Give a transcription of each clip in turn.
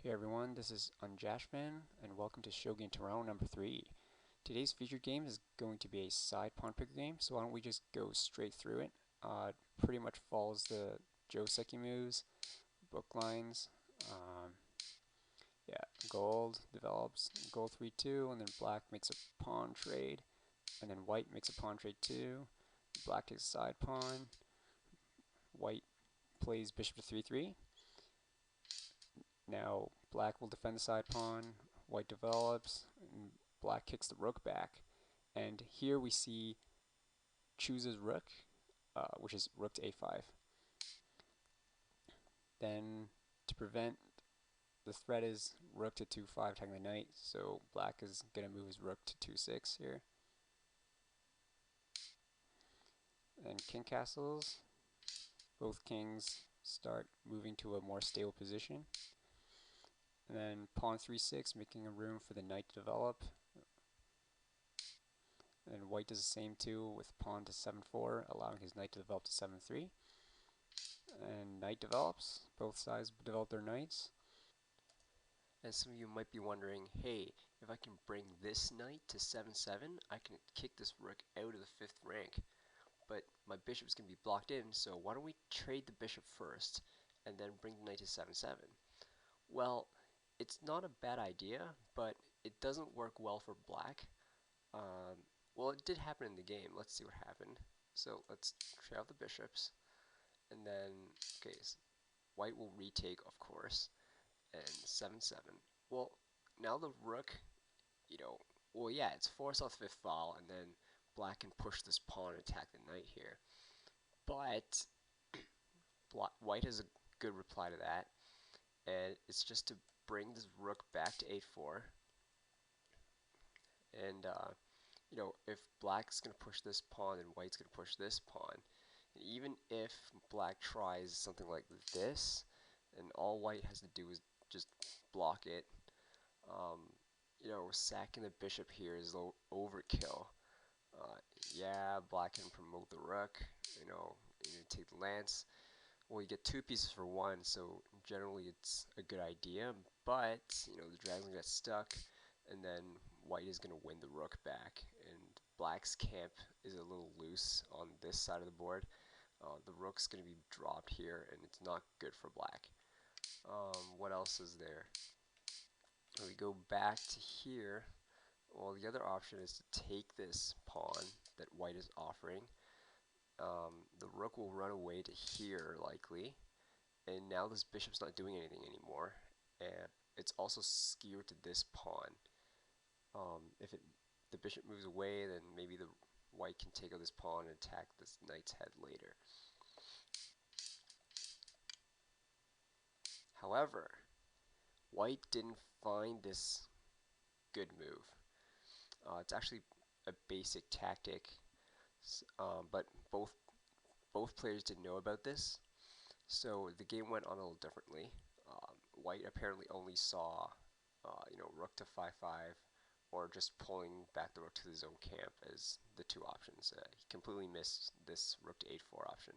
Hey everyone, this is Unjashman, and welcome to Shogi in Toronto number 3. Today's featured game is going to be a side pawn picker game, so why don't we just go straight through it. It pretty much follows the Joseki moves, book lines. Um, yeah, gold develops, gold 3-2, and then black makes a pawn trade, and then white makes a pawn trade too. Black takes a side pawn, white plays bishop to 3-3. Now black will defend the side pawn, white develops, and black kicks the rook back. And here we see Chuuza's rook, which is rook to a5. Then to prevent, the threat is rook to 2-5 attacking the knight, so black is going to move his rook to 2-6 here. Then king castles, both kings start moving to a more stable position. And then pawn 3-6, making a room for the knight to develop. And white does the same too with pawn to 7-4, allowing his knight to develop to 7-3. And knight develops. Both sides develop their knights. And some of you might be wondering, hey, if I can bring this knight to 7-7, I can kick this rook out of the 5th rank. But my bishop's going to be blocked in, so why don't we trade the bishop first, and then bring the knight to 7-7? Well, it's not a bad idea, but it doesn't work well for black. Well, it did happen in the game. Let's see what happened. So let's trade out the bishops, and then, okay, so white will retake, of course, and 7-7. Well, now the rook, well, yeah, it's forced off the 5th file, and then black can push this pawn and attack the knight here. But white has a good reply to that, and it's just to bring this rook back to 8-4. And, if black's going to push this pawn, then white's going to push this pawn. And even if black tries something like this, and all white has to do is just block it, sacking the bishop here is overkill. Yeah, black can promote the rook, you take the lance. Well, you get 2 pieces for 1, so generally it's a good idea, but, the dragon's gonna get stuck, and then white is gonna win the rook back, and black's camp is a little loose on this side of the board. The rook's gonna be dropped here, and it's not good for black. What else is there? We go back to here. Well, the other option is to take this pawn that white is offering. The rook will run away to here, likely. And now this bishop's not doing anything anymore. And it's also skewered to this pawn. If the bishop moves away, then maybe the white can take out this pawn and attack this knight's head later. However, white didn't find this good move. It's actually a basic tactic, but both players didn't know about this, so the game went on a little differently. White apparently only saw, rook to 5-5, or just pulling back the rook to his own camp as the 2 options. He completely missed this rook to 8-4 option.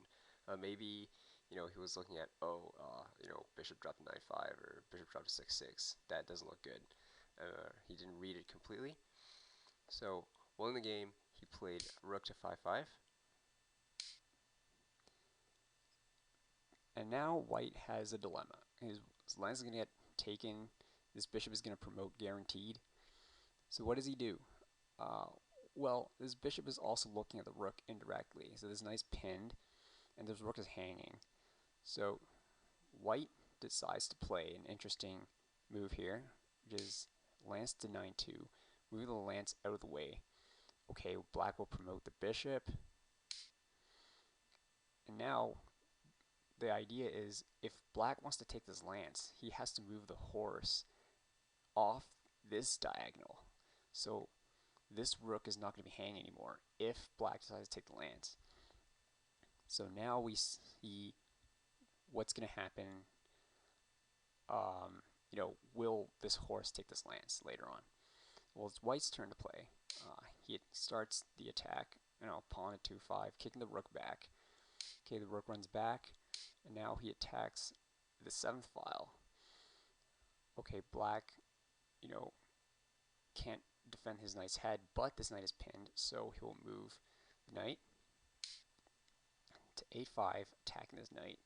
Maybe, he was looking at, bishop dropped to 9-5 or bishop dropped to 6-6. That doesn't look good. He didn't read it completely. So, while in the game, he played rook to 5-5. And now white has a dilemma. His lance is going to get taken. This bishop is going to promote guaranteed. So what does he do? Well, this bishop is also looking at the rook indirectly. So this knight pinned, and this rook is hanging. So white decides to play an interesting move here, which is lance to 9-2, move the lance out of the way. Okay, black will promote the bishop. And now the idea is if black wants to take this lance, he has to move the horse off this diagonal. So this rook is not going to be hanging anymore if black decides to take the lance. So now we see what's going to happen. Will this horse take this lance later on? Well, it's white's turn to play. He starts the attack, pawn at 2-5, kicking the rook back. Okay, the rook runs back, and now he attacks the 7th file. Okay, black, you know, can't defend his knight's head, but this knight is pinned, so he'll move the knight to a5, attacking this knight.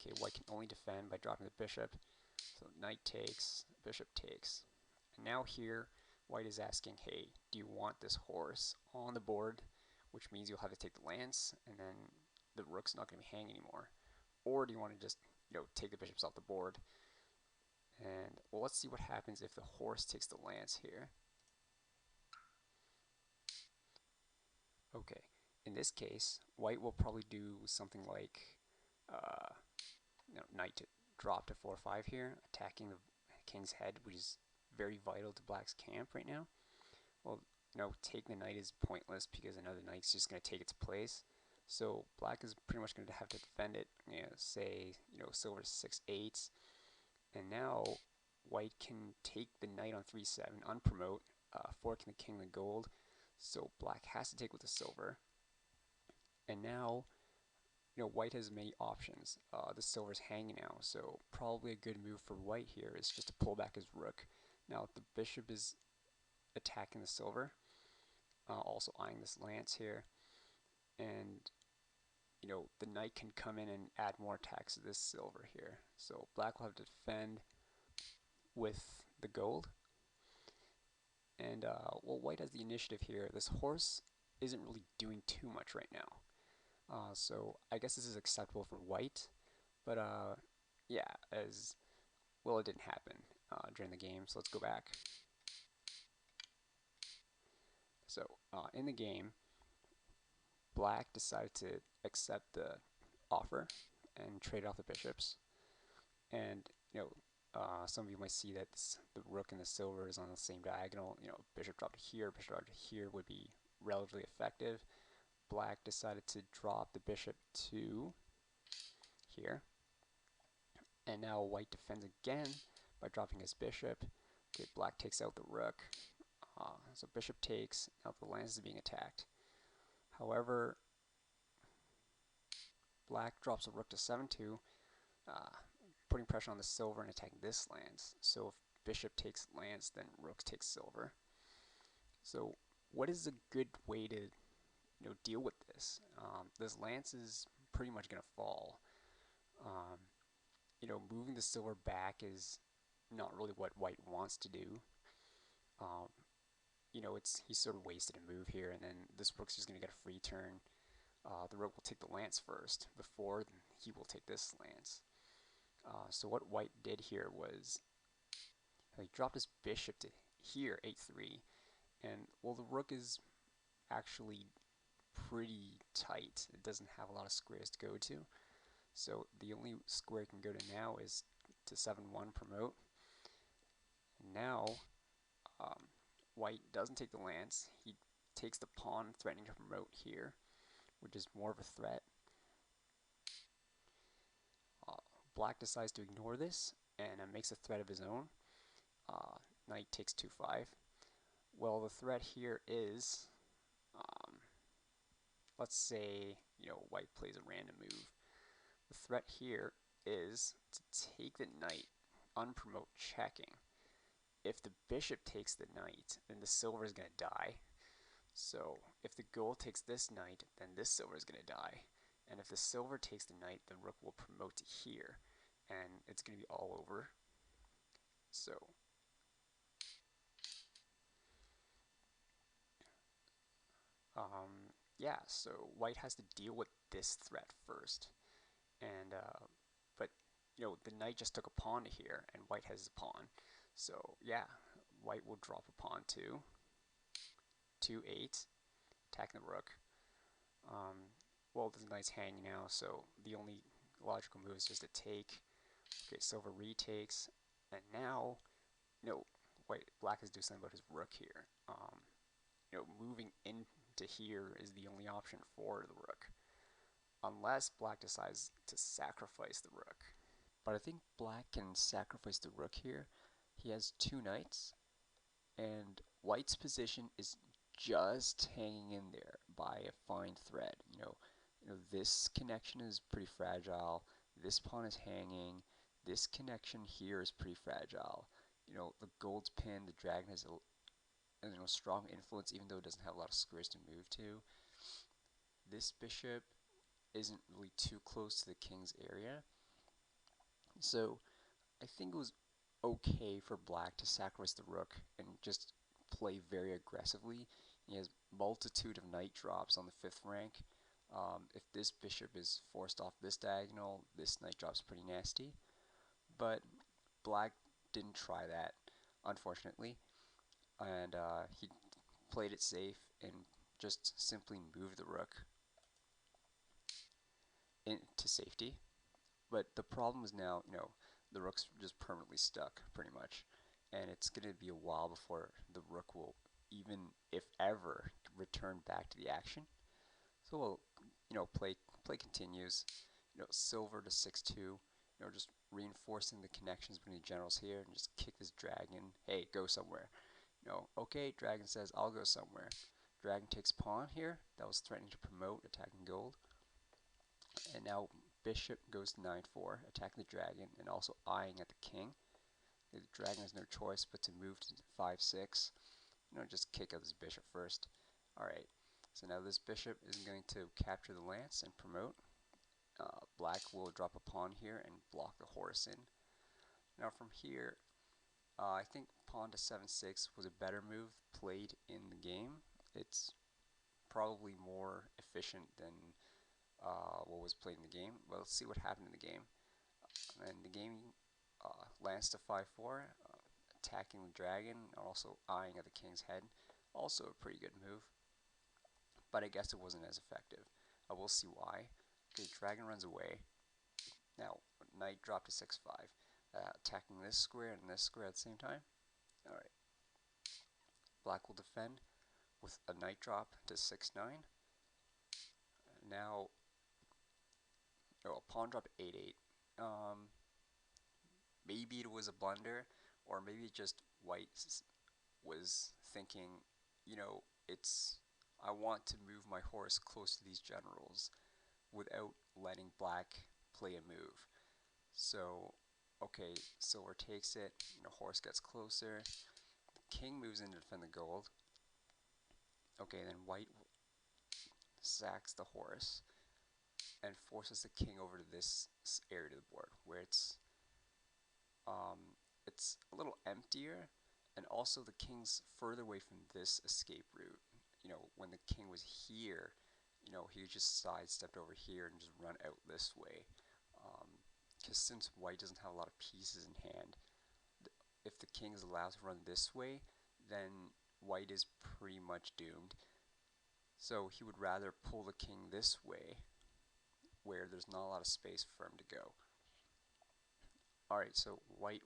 Okay, white can only defend by dropping the bishop, so knight takes, bishop takes. And now here, white is asking, hey, do you want this horse on the board, which means you'll have to take the lance, and then the rook's not going to be hanging anymore, or do you want to just, take the bishops off the board? And well, let's see what happens if the horse takes the lance here. Okay, in this case, white will probably do something like uh, knight to drop to 4-5 here, attacking the king's head, which is very vital to black's camp right now. Well, taking the knight is pointless because another knight's just going to take its place. So black is pretty much going to have to defend it. Say, silver 6-8, and now white can take the knight on 3-7, unpromote, forking the king the gold. So black has to take with the silver. And now, white has many options. The silver's hanging now, so probably a good move for white here is just to pull back his rook. Now the bishop is attacking the silver, also eyeing this lance here, and the knight can come in and add more attacks to this silver here. So black will have to defend with the gold, and well, white has the initiative here. This horse isn't really doing too much right now, so I guess this is acceptable for white, but yeah, as well, it didn't happen during the game, so let's go back. So in the game, black decided to accept the offer and trade off the bishops, and some of you might see that the rook and the silver is on the same diagonal. Bishop dropped here, bishop dropped here would be relatively effective. Black decided to drop the bishop to here, and now white defends again by dropping his bishop. Okay, black takes out the rook, so bishop takes. Now the lance is being attacked. However, black drops a rook to 7-2, putting pressure on the silver and attacking this lance. So if bishop takes lance, then rook takes silver. So what is a good way to deal with this? This lance is pretty much going to fall. Moving the silver back is not really what white wants to do. He's sort of wasted a move here, and then this rook's just going to get a free turn. The rook will take the lance first before he will take this lance. So what white did here was he dropped his bishop to here, 8-3, and well, the rook is actually pretty tight. It doesn't have a lot of squares to go to, so the only square it can go to now is to 7-1 promote. And now white doesn't take the lance. He takes the pawn, threatening to promote here, which is more of a threat. Black decides to ignore this and makes a threat of his own. Knight takes 2-5. Well, the threat here is, let's say, white plays a random move. The threat here is to take the knight, unpromote checking. If the bishop takes the knight, then the silver is going to die. So if the gold takes this knight, then this silver is going to die. And if the silver takes the knight, the rook will promote to here, and it's going to be all over. So yeah, so white has to deal with this threat first, and but the knight just took a pawn to here, and white has a pawn. So yeah, white will drop a pawn to 2-8, attacking the rook. Well, the knight's hanging now, so the only logical move is just to take. Okay, silver retakes, and now, black is doing something about his rook here. Moving into here is the only option for the rook, unless black decides to sacrifice the rook. But I think black can sacrifice the rook here. He has two knights, and white's position is just hanging in there by a fine thread. This connection is pretty fragile. This pawn is hanging. This connection here is pretty fragile. the gold's pin, the dragon has a strong influence even though it doesn't have a lot of squares to move to. This bishop isn't really too close to the king's area, so I think it was okay for black to sacrifice the rook and just play very aggressively. He has multitude of knight drops on the 5th rank. If this bishop is forced off this diagonal, this knight drop's pretty nasty. But black didn't try that, unfortunately, and he played it safe and just simply moved the rook into safety. But the problem is now, the rook's just permanently stuck, pretty much, and it's going to be a while before the rook will even, if ever, return back to the action. So we'll, play continues. Silver to 6-2. Just reinforcing the connections between the generals here, and just kick this dragon. Hey, go somewhere. Okay, dragon says I'll go somewhere. Dragon takes pawn here. That was threatening to promote, attacking gold. And now bishop goes to 9-4, attacking the dragon and also eyeing at the king. The dragon has no choice but to move to 5-6. Just kick out this bishop first. Alright, so now this bishop is going to capture the lance and promote. Black will drop a pawn here and block the horse in. Now from here, I think pawn to 7-6 was a better move played in the game. It's probably more efficient than what was played in the game. Well, let's see what happened in the game. And the game, lance to 5-4, attacking the dragon, and also eyeing at the king's head. Also a pretty good move, but I guess it wasn't as effective. We'll see why. Okay, dragon runs away. Now, knight drop to 6-5, attacking this square and this square at the same time. Alright. Black will defend with a knight drop to 6-9. Now, a pawn drop to 8-8. Maybe it was a blunder, or maybe just white was thinking, I want to move my horse close to these generals without letting black play a move. So, okay, silver takes it, horse gets closer, the king moves in to defend the gold. Okay, then white sacks the horse and forces the king over to this area of the board where it's a little emptier, and also the king's further away from this escape route. When the king was here, he just sidestepped over here and just run out this way. Because since white doesn't have a lot of pieces in hand, if the king is allowed to run this way, then white is pretty much doomed. So he would rather pull the king this way, where there's not a lot of space for him to go. Alright, so white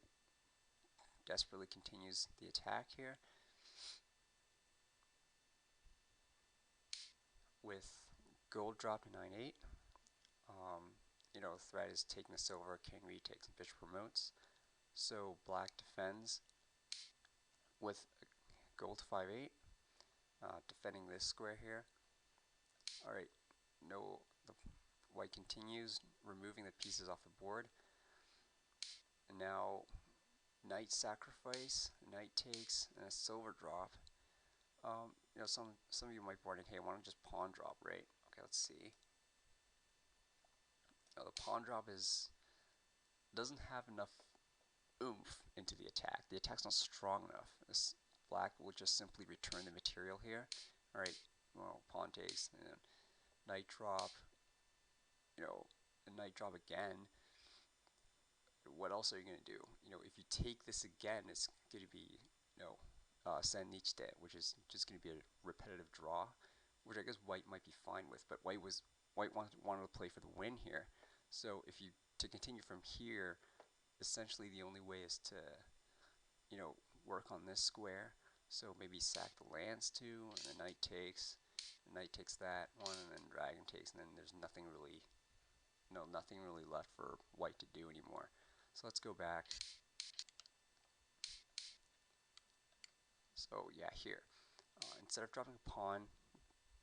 desperately continues the attack here with gold drop to 9-8. Threat is taking the silver, king retakes, and bishop promotes. So black defends with gold to 5-8, defending this square here. Alright, the white continues, removing the pieces off the board. And now knight sacrifice, knight takes, and a silver drop. Some of you might be wondering, hey, why don't just pawn drop, right? Okay, let's see. The pawn drop doesn't have enough oomph into the attack. The attack's not strong enough. This black will just simply return the material here. Alright, well, pawn takes, and then knight drop, a knight drop again. What else are you going to do? If you take this again, it's going to be, San Nichite, which is just going to be a repetitive draw, which I guess white might be fine with, but white wanted to play for the win here. So to continue from here, essentially the only way is to, work on this square. So maybe sack the lance too, and the knight takes that one, and then dragon takes, and then there's nothing really left for white to do anymore. So let's go back. So yeah, here, instead of dropping a pawn,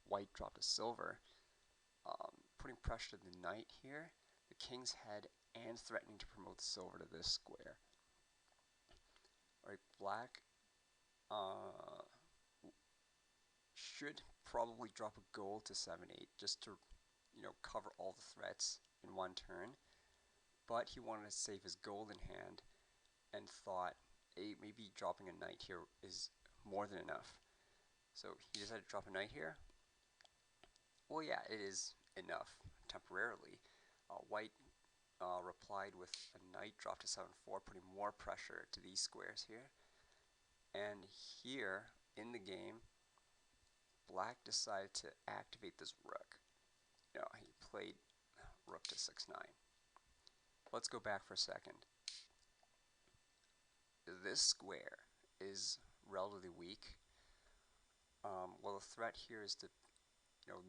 white dropped a silver, putting pressure to the knight here, the king's head, and threatening to promote the silver to this square. Alright, black uh, should probably drop a gold to 7-8 just to, cover all the threats in one turn. But he wanted to save his gold in hand and thought, hey, maybe dropping a knight here is more than enough. So he decided to drop a knight here. Well, yeah, it is enough temporarily. White replied with a knight drop to 7-4, putting more pressure to these squares here. And here in the game, black decided to activate this rook. He played rook to 6-9. Let's go back for a second. This square is relatively weak. Well, the threat here is to,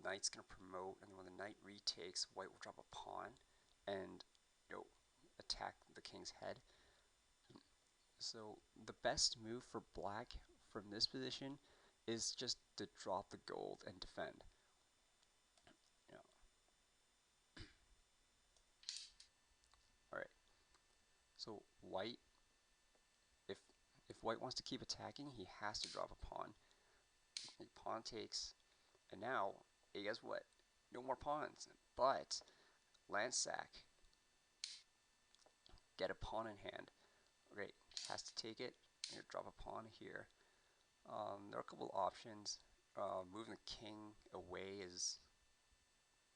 knight's going to promote, and when the knight retakes, white will drop a pawn and, attack the king's head. So the best move for black from this position is just to drop the gold and defend. Alright, so white, if white wants to keep attacking, he has to drop a pawn. The pawn takes, and now, hey, guess what? No more pawns, but land sack, get a pawn in hand. Great, has to take it, drop a pawn here. There are a couple options. Moving the king away is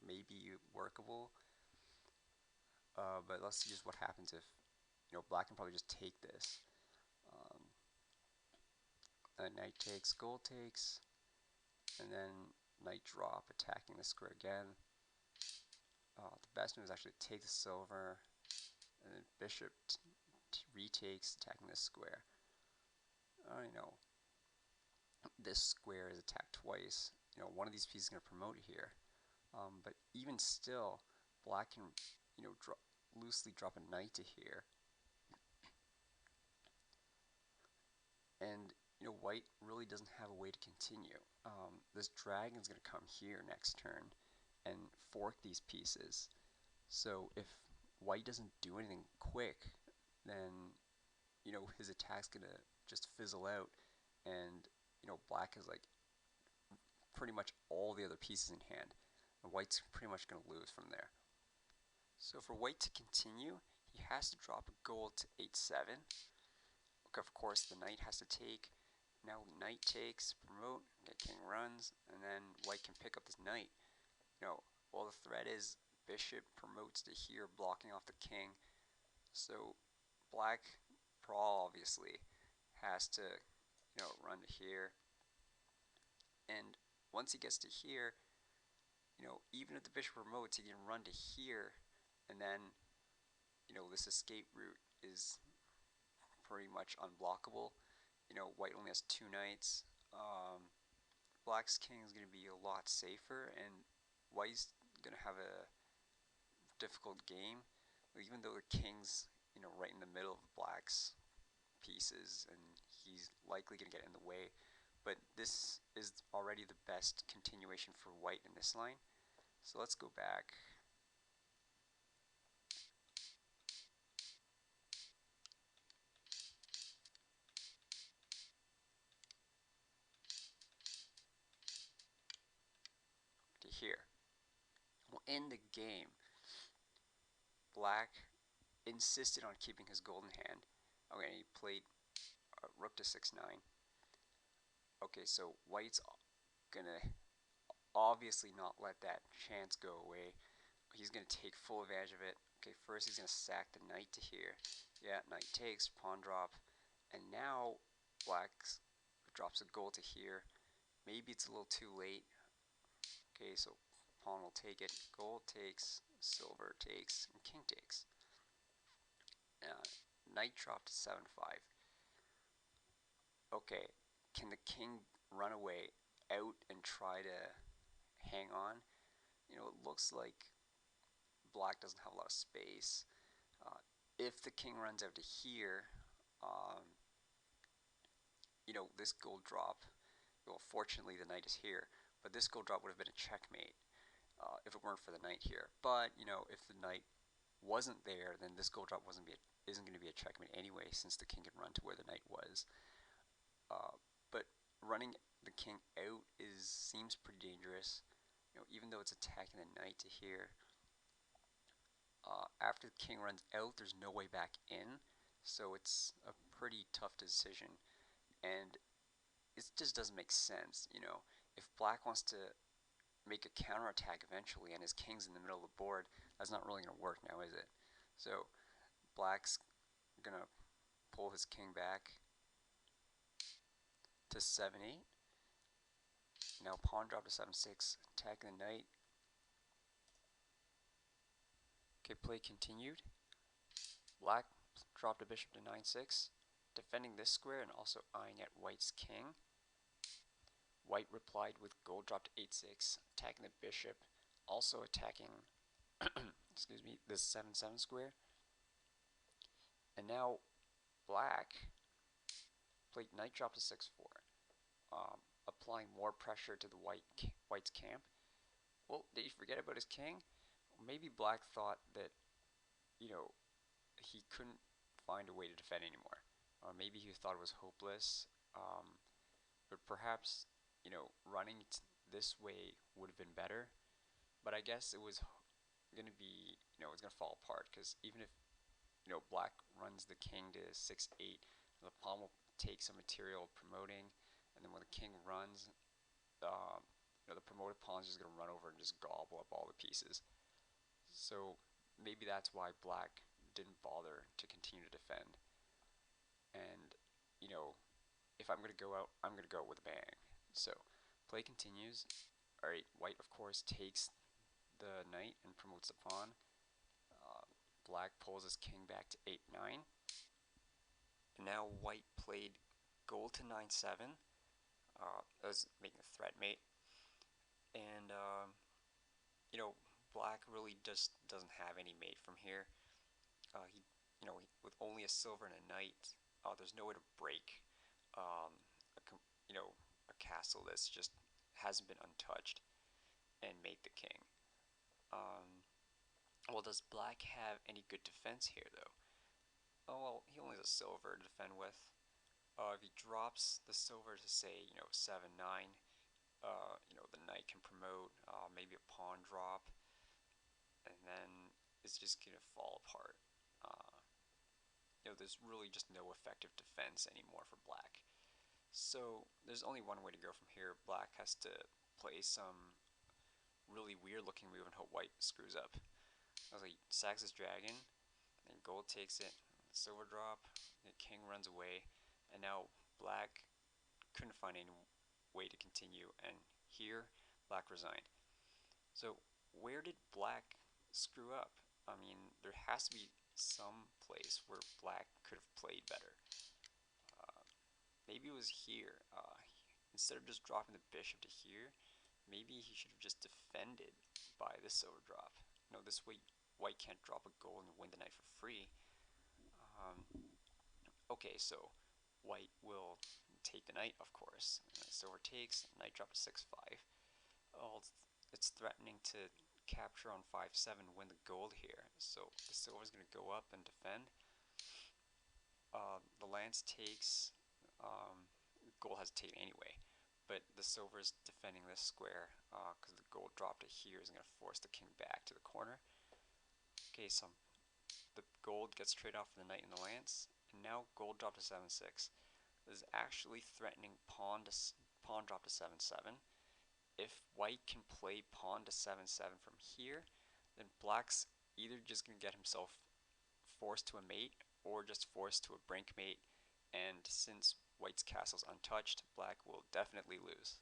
maybe workable, but let's see just what happens if, black can probably just take this. Knight takes, gold takes, and then knight drop, attacking the square again. The best move is actually to take the silver, and then bishop retakes, attacking this square. This square is attacked twice. One of these pieces is going to promote here. But even still, black can, loosely drop a knight to here. And, white really doesn't have a way to continue. This dragon is going to come here next turn and fork these pieces. So if white doesn't do anything quick, then, his attack's going to just fizzle out, and, black is like pretty much all the other pieces in hand. And white's pretty much going to lose from there. So for white to continue, he has to drop a gold to 8-7. Of course, the knight has to take. Now knight takes, promote, get king runs, and then white can pick up this knight. Well, the threat is bishop promotes to here, blocking off the king. So black, obviously, has to, run to here. And once he gets to here, even if the bishop promotes, he can run to here, and then, this escape route is pretty much unblockable. White only has 2 knights. Black's king is going to be a lot safer, and white's going to have a difficult game, even though the king's, right in the middle of black's pieces, and he's likely going to get in the way. But this is already the best continuation for white in this line. So let's go back. To here. Well, in the game, black insisted on keeping his golden hand. Okay, he played rook to 6-9. Okay, so white's gonna obviously not let that chance go away. He's gonna take full advantage of it. Okay, first he's gonna sack the knight to here. Yeah, knight takes, pawn drop, and now black drops a gold to here. Maybe it's a little too late. Okay, so pawn will take it. Gold takes, silver takes, and king takes. Knight drop to 7-5. Okay, can the king run away out and try to hang on? It looks like black doesn't have a lot of space. If the king runs out to here, this gold drop, well, fortunately the knight is here, but this gold drop would have been a checkmate if it weren't for the knight here. But, if the knight wasn't there, then this gold drop isn't going to be a checkmate anyway, since the king can run to where the knight was. But running the king out seems pretty dangerous. Even though it's attacking the knight to here, after the king runs out, there's no way back in, so it's a pretty tough decision, and it just doesn't make sense. If black wants to make a counterattack eventually and his king's in the middle of the board, that's not really going to work now, is it? So black's going to pull his king back to 7-8. Now pawn drop to 7-6, attacking the knight. Okay, play continued. Black dropped a bishop to 9-6, defending this square and also eyeing at white's king. White replied with gold drop to 8-6, attacking the bishop, also attacking excuse me, this 7-7 square. And now black played knight drop to 6-4, applying more pressure to the white's camp. Well, did he forget about his king? Maybe black thought that, he couldn't find a way to defend anymore. Or maybe he thought it was hopeless. But perhaps, running this way would have been better. But I guess it was going to be, it's going to fall apart, because even if, black runs the king to 6-8, the pawn will take some material promoting, and then when the king runs, the promoted pawn is just going to run over and just gobble up all the pieces. So maybe that's why black didn't bother to continue to defend. And, if I'm going to go out, I'm going to go with a bang. So play continues. Alright, white of course takes the knight and promotes the pawn. Black pulls his king back to 8-9. And now white played gold to 9-7. That was making a threat mate. And, black really just doesn't have any mate from here. With only a silver and a knight, there's no way to break, a castle that's just hasn't been untouched and make the king. Well, does black have any good defense here, though? Oh, well, he only has a silver to defend with. If he drops the silver to, say, 7-9, the knight can promote, maybe a pawn drop, and then it's just going to fall apart. There's really just no effective defense anymore for black. So there's only one way to go from here. Black has to play some really weird looking move and hope white screws up. I was like, sacks his dragon, and gold takes it, silver drop, the king runs away, and now black couldn't find any way to continue, and here black resigned. So where did black screw up? I mean, there has to be some place where black could have played better. Maybe it was here. Instead of just dropping the bishop to here, maybe he should have just defended by the silver drop. This way white can't drop a gold and win the knight for free. Okay, so white will take the knight, of course. Silver takes, knight drop to 6-5. Oh, it's threatening to capture on 5-7, win the gold here. So the silver's going to go up and defend. The lance takes, gold has to take anyway, but the silver's defending this square because the gold drop to here is going to force the king back to the corner. Okay, so the gold gets trade off for the knight and the lance, and now gold drop to 7-6. This is actually threatening pawn drop to 7-7. If white can play pawn to 7-7 from here, then black's either just going to get himself forced to a mate or just forced to a brink mate, and since white's castle's untouched, black will definitely lose.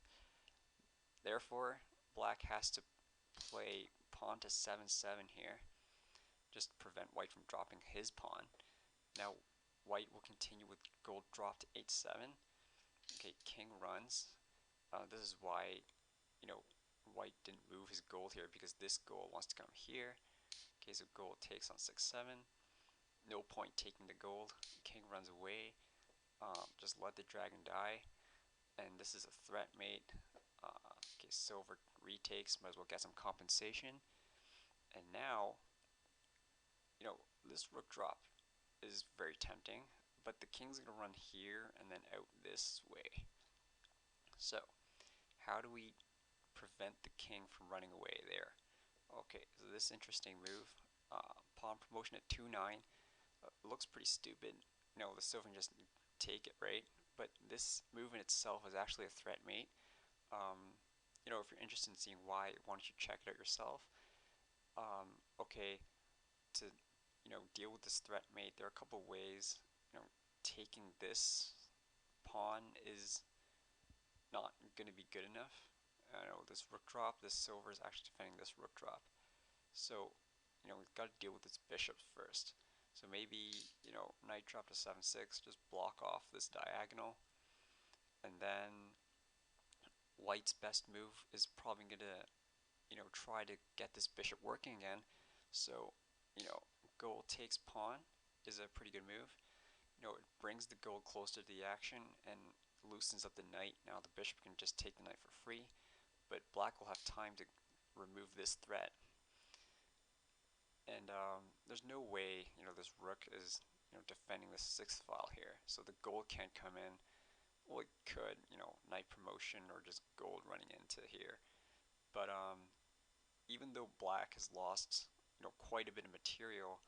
Therefore, black has to play pawn to 7-7 here, just to prevent white from dropping his pawn. Now white will continue with gold drop to 8-7. Okay, king runs. This is why, white didn't move his gold here, because this gold wants to come here. Okay, so gold takes on 6-7. No point taking the gold. King runs away. Just let the dragon die. And this is a threat mate. Okay, silver retakes. Might as well get some compensation. And now, this rook drop is very tempting, but the king's gonna run here and then out this way. So how do we prevent the king from running away there? Okay, so this interesting move, pawn promotion at 2-9, looks pretty stupid. No, the silver can just take it, right? But this move in itself is actually a threat mate. If you're interested in seeing why don't you check it out yourself? Okay, to deal with this threat mate, there are a couple ways. Taking this pawn is not going to be good enough. I know this rook drop, this silver is actually defending this rook drop. So, we've got to deal with its bishops first. So maybe, knight drop to 7-6, just block off this diagonal. And then white's best move is probably going to, try to get this bishop working again. So, gold takes pawn is a pretty good move. It brings the gold closer to the action and loosens up the knight. Now the bishop can just take the knight for free, but black will have time to remove this threat. And there's no way, this rook is, defending the sixth file here. So the gold can't come in. Well, it could, knight promotion or just gold running into here. But even though black has lost, quite a bit of material,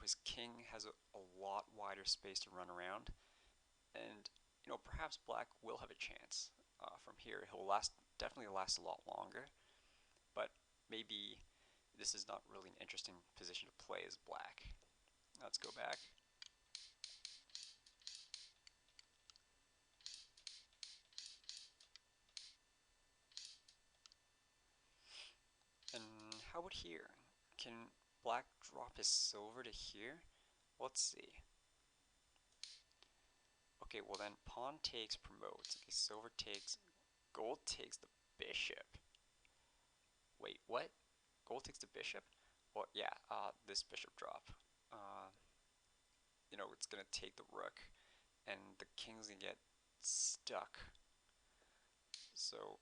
his king has a lot wider space to run around, and perhaps black will have a chance from here. He'll definitely last a lot longer, but maybe this is not really an interesting position to play as black. Let's go back. And how about here? Can black drop his silver to here? Let's see. Okay, well then pawn takes, promotes. Okay, silver takes, gold takes the bishop. Wait, what? Gold takes the bishop? Well, yeah, this bishop drop. It's gonna take the rook, and the king's gonna get stuck. So,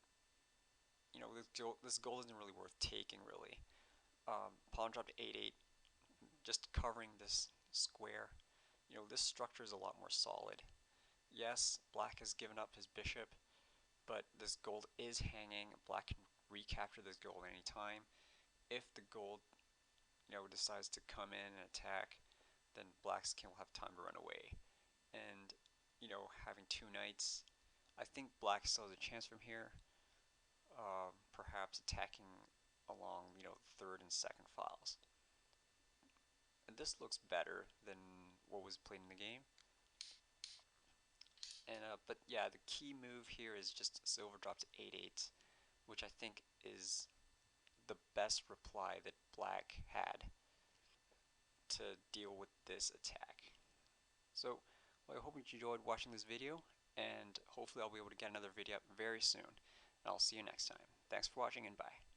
this gold isn't really worth taking, really. Pawn drop to 8-8, just covering this square. This structure is a lot more solid. Yes, black has given up his bishop, but this gold is hanging. Black can recapture this gold anytime. If the gold, decides to come in and attack, then black's king will have time to run away. And, having two knights, I think black still has a chance from here. Perhaps attacking along, third and second files. And this looks better than what was played in the game. And but yeah, the key move here is just silver drop to 8-8, which I think is the best reply that black had to deal with this attack. So, well, I hope you enjoyed watching this video, and hopefully I'll be able to get another video up very soon. And I'll see you next time. Thanks for watching, and bye.